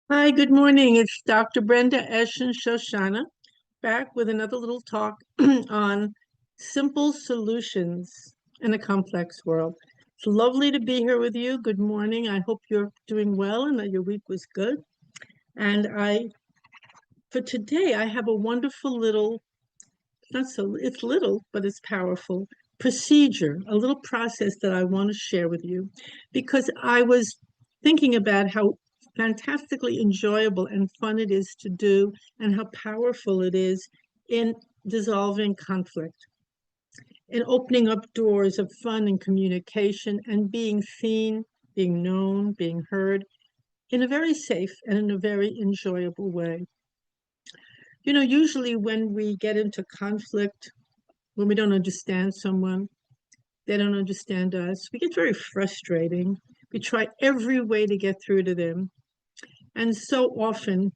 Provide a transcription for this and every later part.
Hi, good morning. It's Dr. Brenda Eshin Shoshana back with another little talk on simple solutions in a complex world. It's lovely to be here with you. Good morning. I hope you're doing well and that your week was good. And for today, I have a wonderful little, not so, it's little, but it's powerful procedure, a little process that I want to share with you because I was thinking about how fantastically enjoyable and fun it is to do and how powerful it is in dissolving conflict, in opening up doors of fun and communication and being seen, being known, being heard in a very safe and in a very enjoyable way. Usually when we get into conflict, when we don't understand someone, they don't understand us, we get very frustrating. We try every way to get through to them. And so often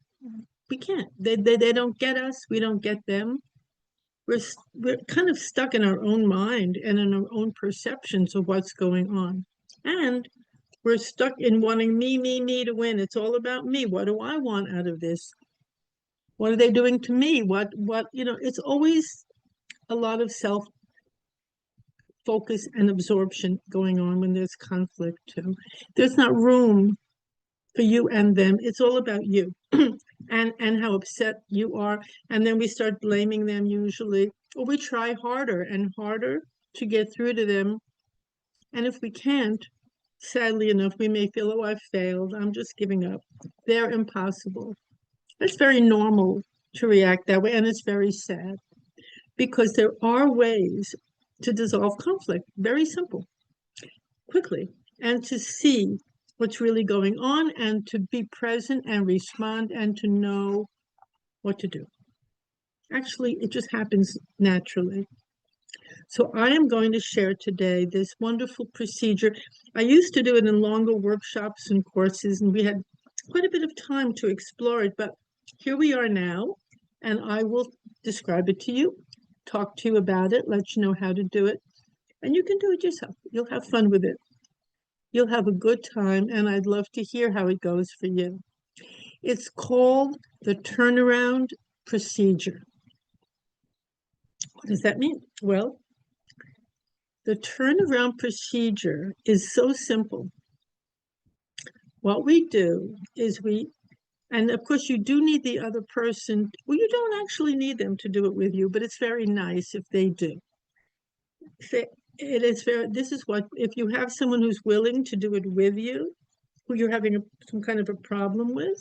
we can't. They don't get us. We don't get them. We're kind of stuck in our own mind and in our own perceptions of what's going on. And we're stuck in wanting me to win. It's all about me. What do I want out of this? What are they doing to me? It's always a lot of self focus and absorption going on when there's conflict too. There's not room for you and them. It's all about you and how upset you are. And then we start blaming them usually, or we try harder and harder to get through to them. And if we can't, sadly enough, we may feel, oh, I've failed. I'm just giving up. They're impossible. It's very normal to react that way. And it's very sad because there are ways to dissolve conflict. Very simple, quickly, and to see what's really going on and to be present and respond and to know what to do. Actually, it just happens naturally. So I am going to share today this wonderful procedure. I used to do it in longer workshops and courses, and we had quite a bit of time to explore it, but here we are now, and I will describe it to you, talk to you about it, let you know how to do it, and you can do it yourself. You'll have fun with it. You'll have a good time, and I'd love to hear how it goes for you. It's called the turnaround procedure. What does that mean? Well, the turnaround procedure is so simple. What we do is and of course, you do need the other person. Well, you don't actually need them to do it with you, but it's very nice if they do. It is very, this is what, if you have someone who's willing to do it with you, who you're having some kind of a problem with,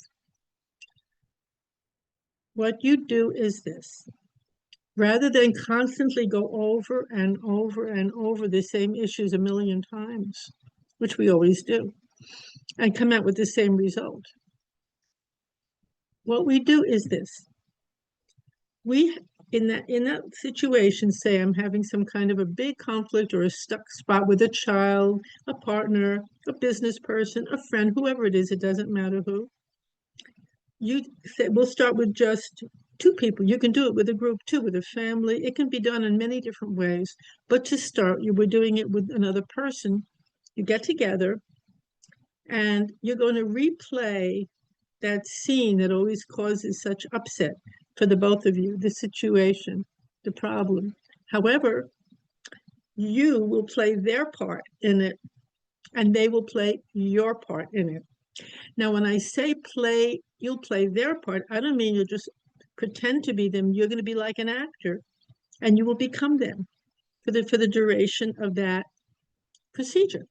what you do is this. Rather than constantly go over and over and over the same issues a million times, which we always do, and come out with the same result. What we do is this. We in that situation, say I'm having some kind of a big conflict or a stuck spot with a child, a partner, a business person, a friend, whoever it is, it doesn't matter who. You say we'll start with just two people. You can do it with a group too, with a family. It can be done in many different ways. But to start, you were doing it with another person. You get together and you're going to replay that scene that always causes such upset for the both of you, the situation, the problem. However, you will play their part in it and they will play your part in it. Now, when I say play, you'll play their part, I don't mean you'll just pretend to be them. You're going to be like an actor and you will become them for the duration of that procedure.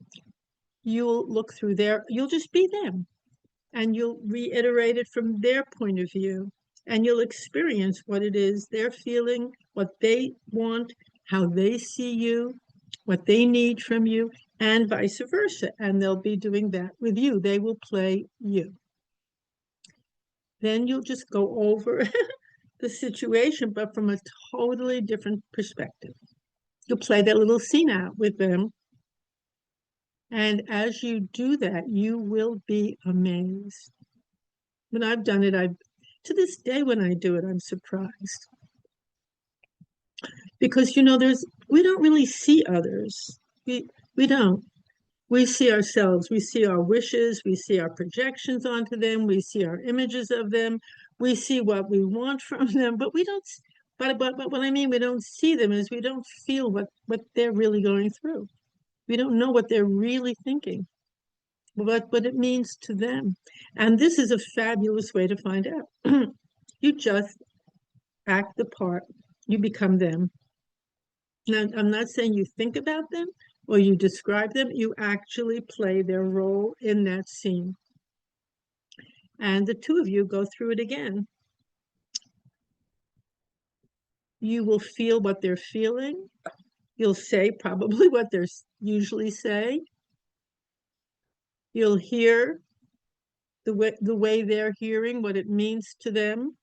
You'll look through you'll just be them and you'll reiterate it from their point of view and you'll experience what it is they're feeling, what they want, how they see you, what they need from you, and vice versa. And they'll be doing that with you. They will play you. Then you'll just go over the situation, but from a totally different perspective. You'll play that little scene out with them. And as you do that, you will be amazed. When I've done it, to this day when I do it, I'm surprised. Because we don't really see others. We don't. We see ourselves, we see our wishes, we see our projections onto them, we see our images of them, we see what we want from them, but we don't, but what I mean, we don't see them is we don't feel what they're really going through. We don't know what they're really thinking, what it means to them. And this is a fabulous way to find out. You just act the part, you become them. Now, I'm not saying you think about them or you describe them, you actually play their role in that scene. And the two of you go through it again. You will feel what they're feeling. You'll say probably what they're usually say. You'll hear the way they're hearing, what it means to them,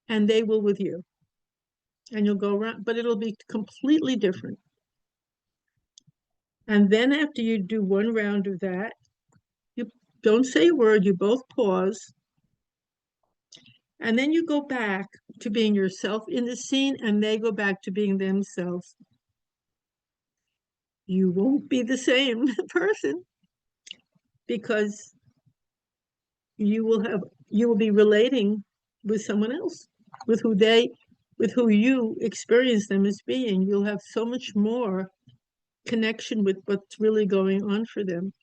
and they will with you. And you'll go around, but it'll be completely different. And then after you do one round of that, you don't say a word, you both pause, and then you go back to being yourself in the scene, and they go back to being themselves. You won't be the same person because you will be relating with someone else, with who you experience them as being. You'll have so much more connection with what's really going on for them.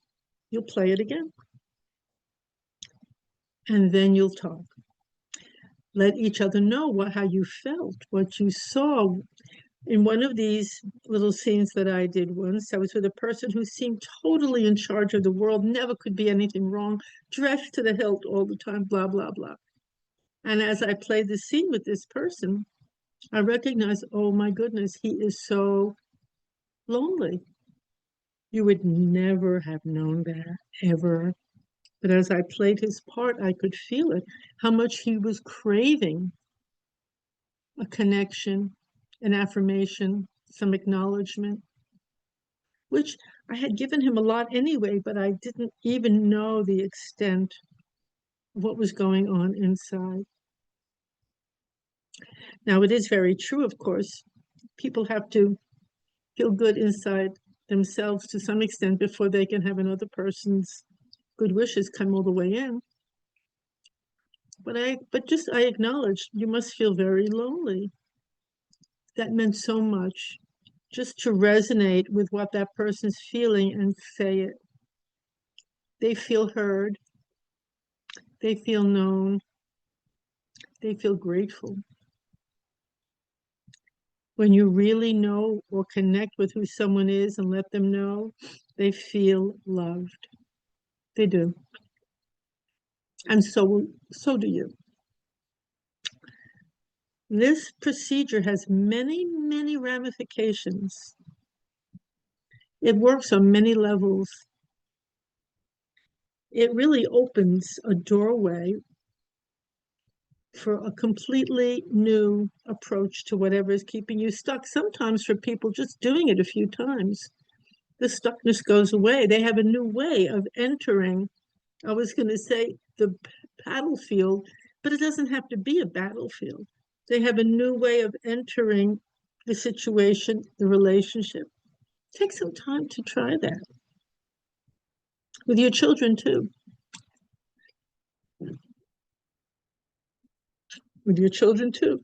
You'll play it again. And then you'll talk. Let each other know how you felt, what you saw. In one of these little scenes that I did once, I was with a person who seemed totally in charge of the world, never could be anything wrong, dressed to the hilt all the time, blah, blah, blah. And as I played the scene with this person, I recognized, oh my goodness, he is so lonely. You would never have known that, ever. But as I played his part, I could feel it, how much he was craving a connection, an affirmation, some acknowledgement, which I had given him a lot anyway, but I didn't even know the extent of what was going on inside. Now, it is very true, of course. People have to feel good inside themselves to some extent before they can have another person's good wishes come all the way in. But I acknowledged you must feel very lonely. That meant so much just to resonate with what that person's feeling and say it. They feel heard, they feel known, they feel grateful. When you really know or connect with who someone is and let them know, they feel loved. They do. And so do you. This procedure has many, many ramifications. It works on many levels. It really opens a doorway for a completely new approach to whatever is keeping you stuck. Sometimes for people just doing it a few times, the stuckness goes away. They have a new way of entering, I was going to say the battlefield, but it doesn't have to be a battlefield. They have a new way of entering the situation, the relationship. Take some time to try that with your children too. With your children too.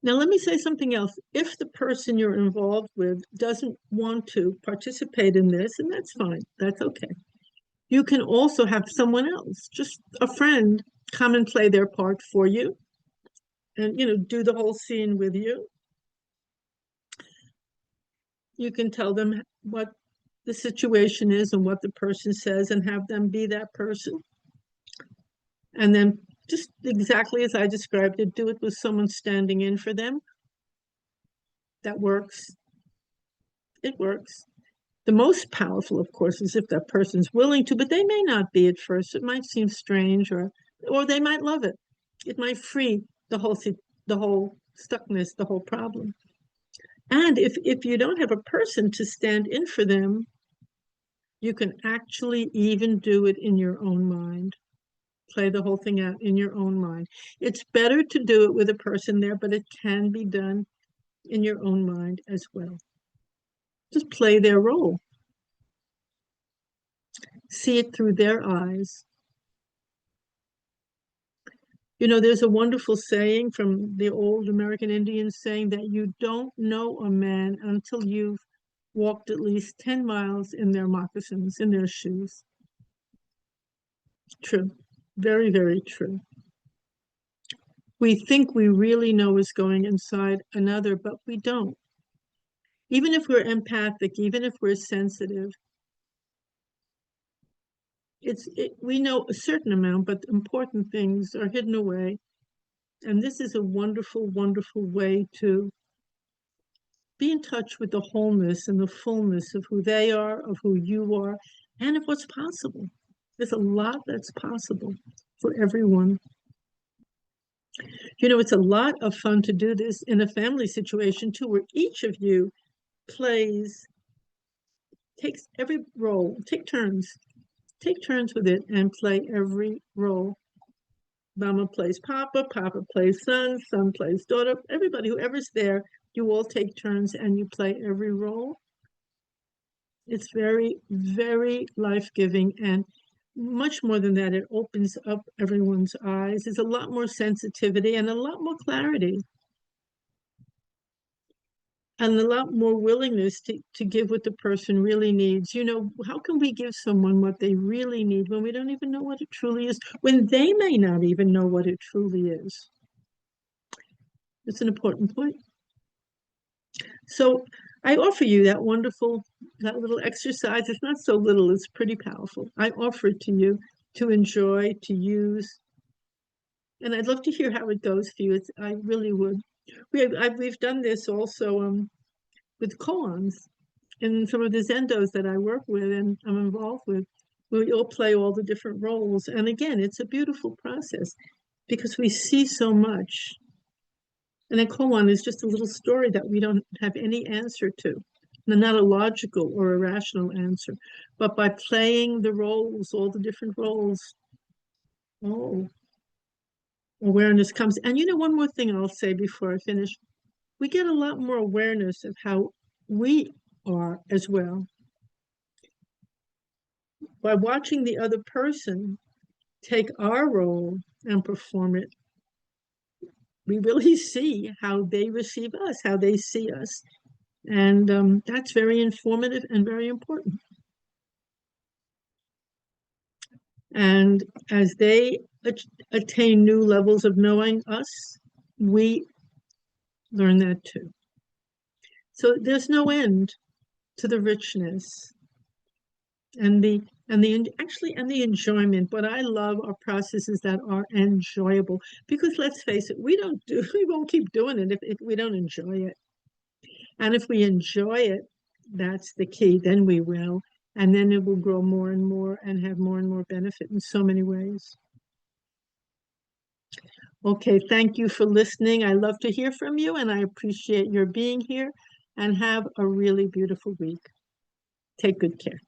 Now, let me say something else. If the person you're involved with doesn't want to participate in this, and that's fine, that's okay. You can also have someone else, just a friend, come and play their part for you and, do the whole scene with you. You can tell them what the situation is and what the person says and have them be that person. And then just exactly as I described it, do it with someone standing in for them. That works. It works. The most powerful, of course, is if that person's willing to, but they may not be at first. It might seem strange, or they might love it. It might free the whole stuckness, the whole problem. And if you don't have a person to stand in for them, you can actually even do it in your own mind. Play the whole thing out in your own mind. It's better to do it with a person there, but it can be done in your own mind as well. Just play their role. See it through their eyes. You know, there's a wonderful saying from the old American Indians saying that you don't know a man until you've walked at least 10 miles in their moccasins, in their shoes. True. Very, very true. We think we really know what's going inside another, but we don't. Even if we're empathic, even if we're sensitive, we know a certain amount, but important things are hidden away. And this is a wonderful, wonderful way to be in touch with the wholeness and the fullness of who they are, of who you are, and of what's possible. There's a lot that's possible for everyone. You know, it's a lot of fun to do this in a family situation too, where each of you takes every role, take turns with it and play every role. Mama plays Papa, Papa plays Son plays daughter, everybody, whoever's there, you all take turns and you play every role. It's very, very life-giving, and much more than that, it opens up everyone's eyes. There's a lot more sensitivity and a lot more clarity and a lot more willingness to give what the person really needs. You know, how can we give someone what they really need when we don't even know what it truly is, when they may not even know what it truly is? It's an important point. So I offer you that little exercise. It's not so little, it's pretty powerful. I offer it to you to enjoy, to use. And I'd love to hear how it goes for you. I really would. We've done this also with koans and some of the zendos that I work with and I'm involved with. We all play all the different roles. And again, it's a beautiful process because we see so much. And a koan is just a little story that we don't have any answer to. Not a logical or a rational answer. But by playing the roles, all the different roles, oh, awareness comes. And you know, one more thing I'll say before I finish. We get a lot more awareness of how we are as well. By watching the other person take our role and perform it, we really see how they receive us, how they see us. And that's very informative and very important. And as they attain new levels of knowing us, we learn that too. So there's no end to the richness and the enjoyment. What I love are processes that are enjoyable, because let's face it, we won't keep doing it if we don't enjoy it. And if we enjoy it, that's the key, then we will. And then it will grow more and more and have more and more benefit in so many ways. Okay, thank you for listening. I love to hear from you and I appreciate your being here, and have a really beautiful week. Take good care.